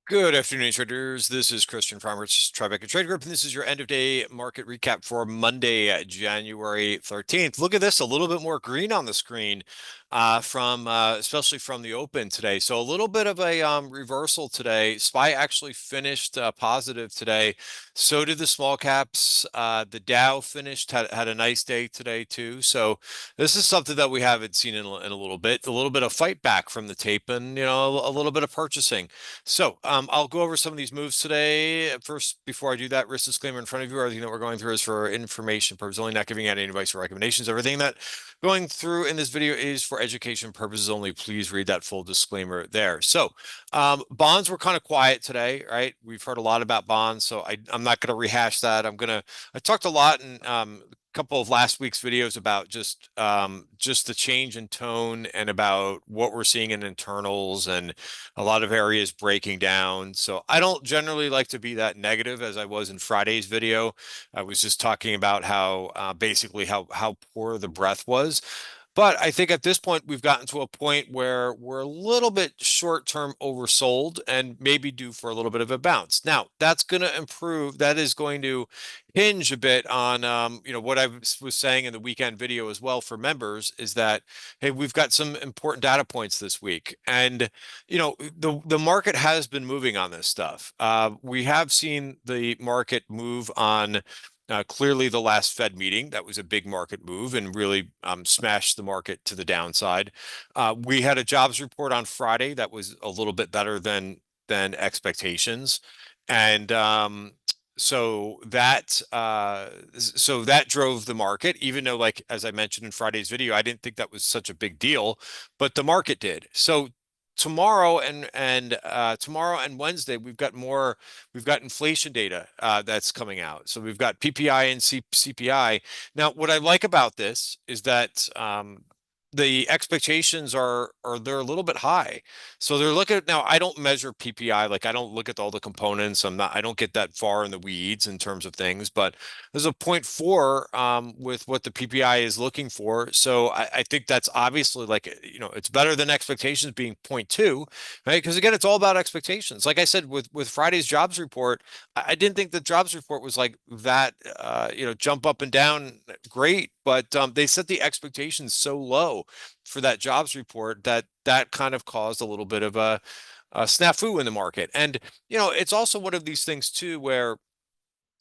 Good afternoon, traders. This is Christian from Tribeca Trade Group, and this is your end of day market recap for Monday, January 13th. Look at this, a little bit more green on the screen from especially from the open today. So a little bit of a reversal today. SPY actually finished positive today. So did the small caps. The Dow finished had a nice day today too. So this is something that we haven't seen in a little bit. A little bit of fight back from the tape, and a little bit of purchasing. So I'll go over some of these moves today. First, before I do that, risk disclaimer in front of you. Everything that we're going through is for information purposes only, not giving out any advice or recommendations. Everything that going through in this video is for education purposes only. Please read that full disclaimer there. So bonds were kind of quiet today, right? We've heard a lot about bonds, so I'm not going to rehash that. I talked a lot in couple of last week's videos about just the change in tone and about what we're seeing in internals and a lot of areas breaking down. So I don't generally like to be that negative as I was in Friday's video. I was just talking about how basically how poor the breadth was. But I think at this point, we've gotten to a point where we're a little bit short-term oversold and maybe due for a little bit of a bounce. Now, that's going to improve. That is going to hinge a bit on, what I was saying in the weekend video as well for members is that, hey, we've got some important data points this week. And, the market has been moving on this stuff. We have seen the market move on clearly, the last Fed meeting, that was a big market move and really smashed the market to the downside. We had a jobs report on Friday that was a little bit better than expectations. And so that drove the market, even though, like as I mentioned in Friday's video, I didn't think that was such a big deal, but the market did. So tomorrow and Wednesday, we've got inflation data that's coming out. So we've got PPI and CPI. Now, what I like about this is that the expectations are they're a little bit high. So they're looking at now. I don't measure PPI, like I don't look at all the components. I don't get that far in the weeds in terms of things, but there's a 0.4 with what the PPI is looking for. So I think that's obviously like, it's better than expectations being 0.2, right? Because again, it's all about expectations. Like I said, with Friday's jobs report, I didn't think the jobs report was like that, jump up and down great, but they set the expectations so low for that jobs report that kind of caused a little bit of a snafu in the market. And, it's also one of these things too, where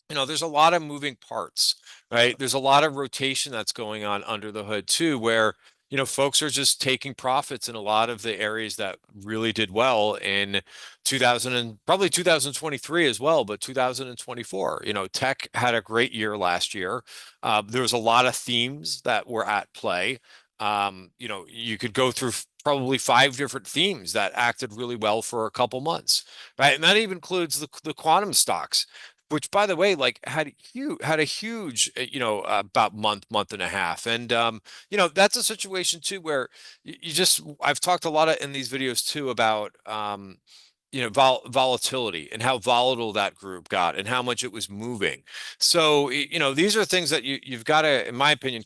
there's a lot of moving parts, right? There's a lot of rotation that's going on under the hood too, where, folks are just taking profits in a lot of the areas that really did well in 2000 and probably 2023 as well, but 2024, tech had a great year last year. There was a lot of themes that were at play. You could go through probably 5 different themes that acted really well for a couple months, right? And that even includes the quantum stocks, which by the way, like had a huge, about month and a half. And that's a situation too where I've talked a lot in these videos too about volatility and how volatile that group got and how much it was moving. So, these are things that you've got to, in my opinion,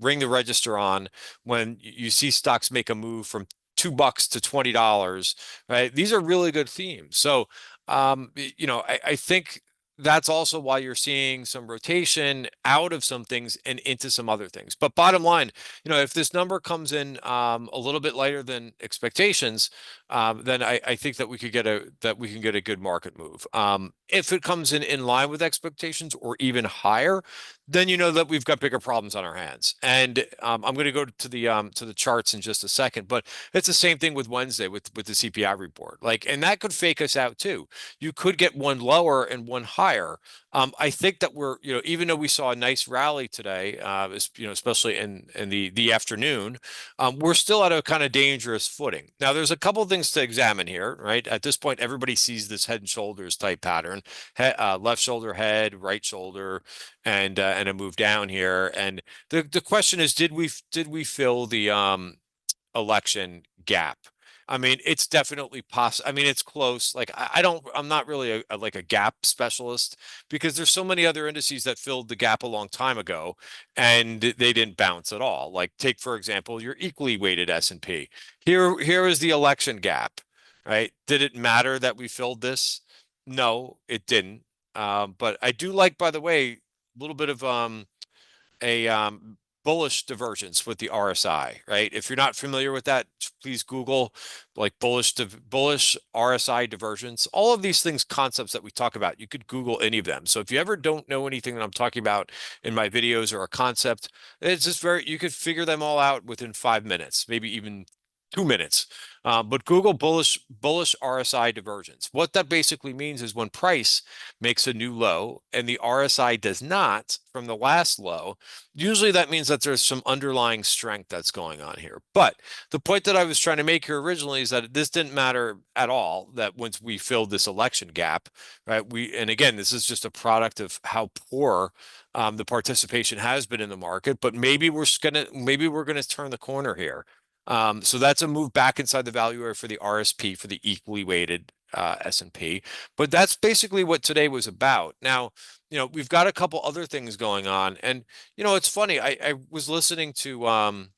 ring the register on when you see stocks make a move from $2 to $20, right? These are really good themes. So, I think that's also why you're seeing some rotation out of some things and into some other things. But bottom line, if this number comes in a little bit lighter than expectations, then I think that we can get a good market move. If it comes in line with expectations or even higher, then you know that we've got bigger problems on our hands. And I'm going to go to the charts in just a second, but it's the same thing with Wednesday with the CPI report. Like, and that could fake us out too. You could get one lower and one higher. I think that we're, even though we saw a nice rally today, especially in the afternoon, we're still at a kind of dangerous footing. Now, there's a couple of things to examine here, right? At this point, everybody sees this head and shoulders type pattern, left shoulder, head, right shoulder, and a move down here. And the question is, did we fill the election gap? I mean, it's definitely possible. I mean, it's close. Like, I'm not really like a gap specialist because there's so many other indices that filled the gap a long time ago and they didn't bounce at all. Like, take, for example, your equally weighted S&P. Here is the election gap. right? Did it matter that we filled this? No, it didn't. But I do like, by the way, a little bit of a bullish divergence with the RSI, right? If you're not familiar with that, please Google like bullish RSI divergence. All of these things, concepts that we talk about, you could Google any of them. So if you ever don't know anything that I'm talking about in my videos or a concept, it's just you could figure them all out within 5 minutes, maybe even 2 minutes. But Google bullish RSI divergence. What that basically means is when price makes a new low and the RSI does not from the last low, usually that means that there's some underlying strength that's going on here. But the point that I was trying to make here originally is that this didn't matter at all, that once we filled this election gap, right? And again, this is just a product of how poor the participation has been in the market, but maybe we're gonna turn the corner here. So that's a move back inside the value area for the RSP, for the equally weighted S&P. But that's basically what today was about. Now, we've got a couple other things going on. And, it's funny. I was listening to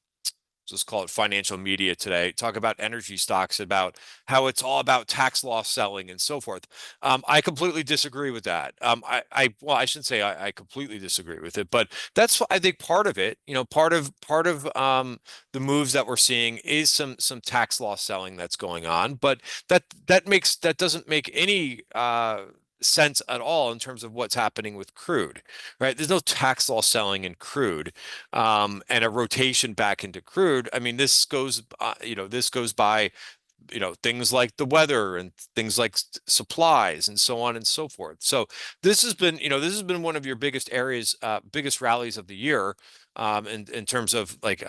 let's call it financial media today, talk about energy stocks, about how it's all about tax loss selling and so forth. I completely disagree with that. Well, I shouldn't say I completely disagree with it, but that's, I think, part of it. Part of the moves that we're seeing is some tax loss selling that's going on, but that doesn't make any sense at all in terms of what's happening with crude, right? There's no tax loss selling in crude, and a rotation back into crude. I mean, this goes by, things like the weather and things like supplies and so on and so forth. So this has been one of your biggest areas, biggest rallies of the year, in terms of like,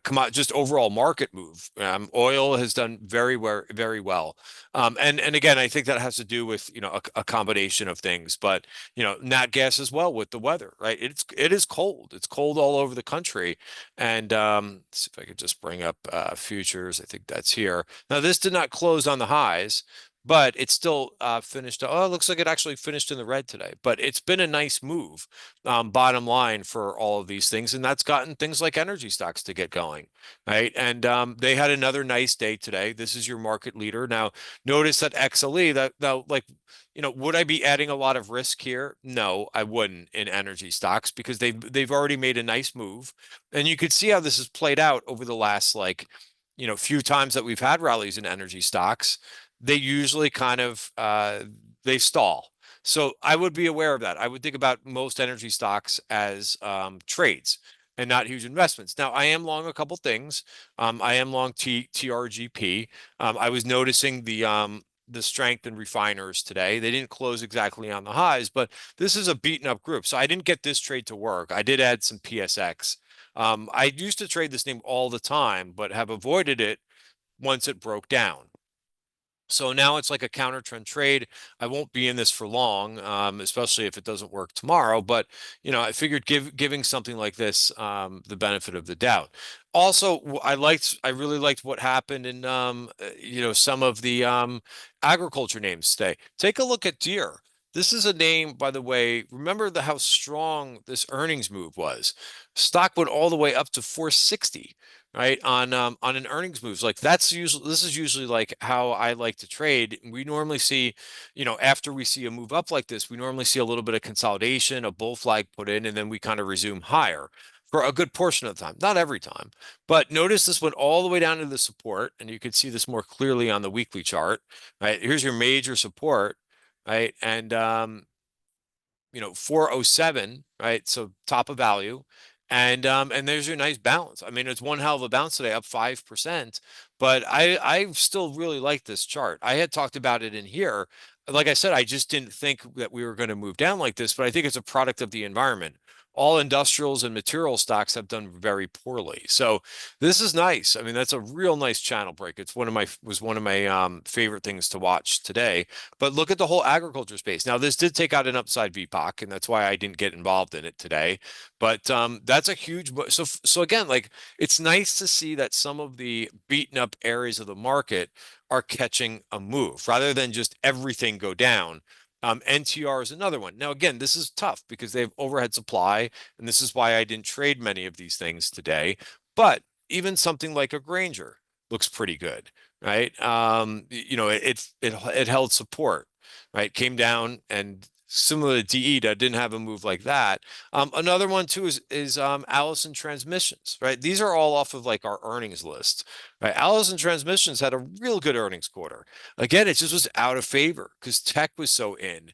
come on, just overall market move. Oil has done very well. And again, I think that has to do with, a combination of things, but, nat gas as well with the weather, right? It is cold. It's cold all over the country. And let's see if I could just bring up futures. I think that's here. Now, this did not close on the highs, but it still finished. Oh, it looks like it actually finished in the red today. But it's been a nice move, bottom line, for all of these things, and that's gotten things like energy stocks to get going, right? And they had another nice day today. This is your market leader. Now, notice that XLE, like, would I be adding a lot of risk here? No, I wouldn't in energy stocks, because they've already made a nice move, and you could see how this has played out over the last, like, few times that we've had rallies in energy stocks. They usually kind of they stall. So I would be aware of that. I would think about most energy stocks as trades and not huge investments. Now, I am long a couple things. I am long TRGP. I was noticing the strength in refiners today. They didn't close exactly on the highs, but this is a beaten up group. So I didn't get this trade to work. I did add some PSX. I used to trade this name all the time, but have avoided it once it broke down. So now it's like a counter trend trade. I won't be in this for long, especially if it doesn't work tomorrow. But I figured giving something like this the benefit of the doubt. Also, I really liked what happened in some of the agriculture names today. Take a look at Deere. This is a name, by the way. Remember how strong this earnings move was. Stock went all the way up to 460, right? On an earnings moves. Like, this is usually like how I like to trade. We normally see, after we see a move up like this, we normally see a little bit of consolidation, a bull flag put in, and then we kind of resume higher for a good portion of the time. Not every time, but notice this went all the way down to the support, and you can see this more clearly on the weekly chart, right? Here's your major support, right? And 407, right? So top of value. And there's your nice bounce. I mean, it's one hell of a bounce today, up 5%. But I still really like this chart. I had talked about it in here. Like I said, I just didn't think that we were going to move down like this, but I think it's a product of the environment. All industrials and material stocks have done very poorly. So this is nice. I mean, that's a real nice channel break. It's one of my favorite things to watch today. But look at the whole agriculture space. Now, this did take out an upside VPOC, and that's why I didn't get involved in it today. But that's a huge. So again, like, it's nice to see that some of the beaten up areas of the market are catching a move rather than just everything go down. NTR is another one. Now, again, this is tough because they have overhead supply, and this is why I didn't trade many of these things today. But even something like a Granger looks pretty good, right? It held support, right? Came down and similar to DE that didn't have a move like that. Another one too is Allison Transmissions, right? These are all off of like our earnings list, right? Allison Transmissions had a real good earnings quarter. Again, it just was out of favor because tech was so in.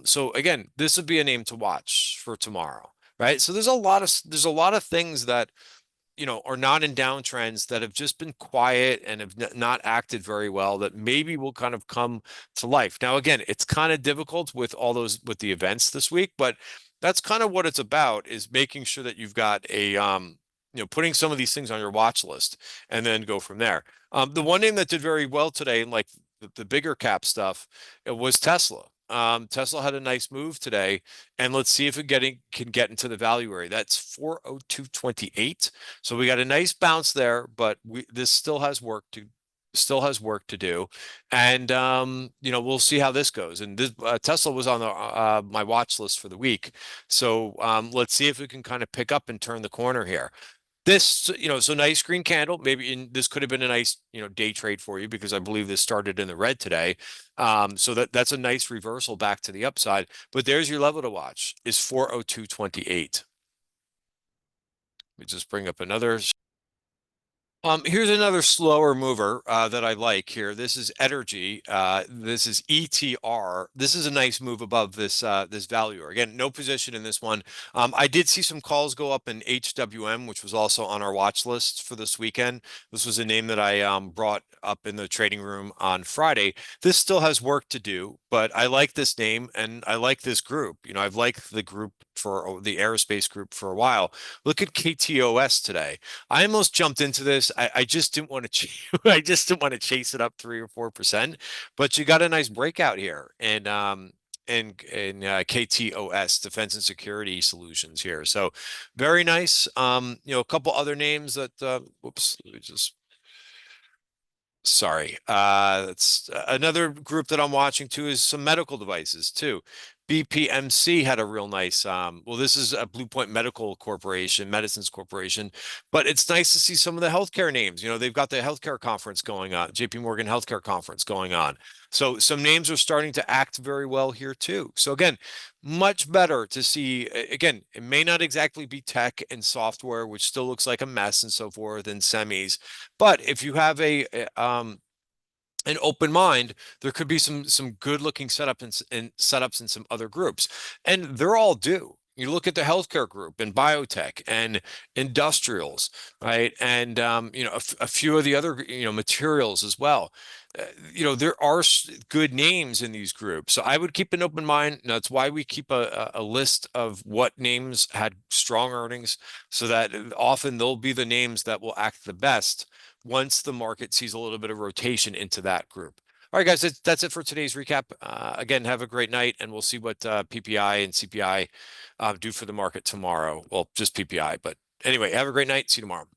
So again, this would be a name to watch for tomorrow, right? So there's a lot of things that are not in downtrends that have just been quiet and have not acted very well that maybe will kind of come to life. Now, again, it's kind of difficult with the events this week, but that's kind of what it's about is making sure that you've got putting some of these things on your watch list and then go from there. The one name that did very well today, like the bigger cap stuff, it was Tesla. Tesla had a nice move today, and let's see if can get into the value area. That's 402.28. So we got a nice bounce there, but this still has work to do, and we'll see how this goes. And this Tesla was on my watch list for the week, so let's see if we can kind of pick up and turn the corner here. So nice green candle. This could have been a nice, day trade for you because I believe this started in the red today. So that's a nice reversal back to the upside. But there's your level to watch is 402.28. Let me just bring up another. Here's another slower mover that I like here. This is Energy. This is ETR. This is a nice move above this value. Again, no position in this one. I did see some calls go up in HWM, which was also on our watch list for this weekend. This was a name that I brought up in the trading room on Friday. This still has work to do, but I like this name and I like this group. I've liked the group for the aerospace group for a while. Look at KTOS today. I almost jumped into this. I just didn't want to I just didn't want to chase it up 3 or 4%, but you got a nice breakout here and KTOS, Defense and Security Solutions here. So very nice. A couple other names that whoops, let me just sorry. That's another group that I'm watching too is some medical devices too. BPMC had a real nice, well, this is a Blue Point Medical Corporation, Medicines Corporation, but it's nice to see some of the healthcare names. They've got the healthcare conference going on, JP Morgan Healthcare Conference going on. So some names are starting to act very well here too. So again, much better to see. Again, it may not exactly be tech and software, which still looks like a mess and so forth, and semis. But if you have an open mind, there could be some good looking setups in some other groups, and they're all due. You look at the healthcare group and biotech and industrials, right? And a few of the other materials as well. There are good names in these groups, so I would keep an open mind. That's why we keep a list of what names had strong earnings, so that often they'll be the names that will act the best once the market sees a little bit of rotation into that group. All right, guys, that's it for today's recap. Again, have a great night, and we'll see what PPI and CPI do for the market tomorrow. Well, just PPI, but anyway, have a great night. See you tomorrow.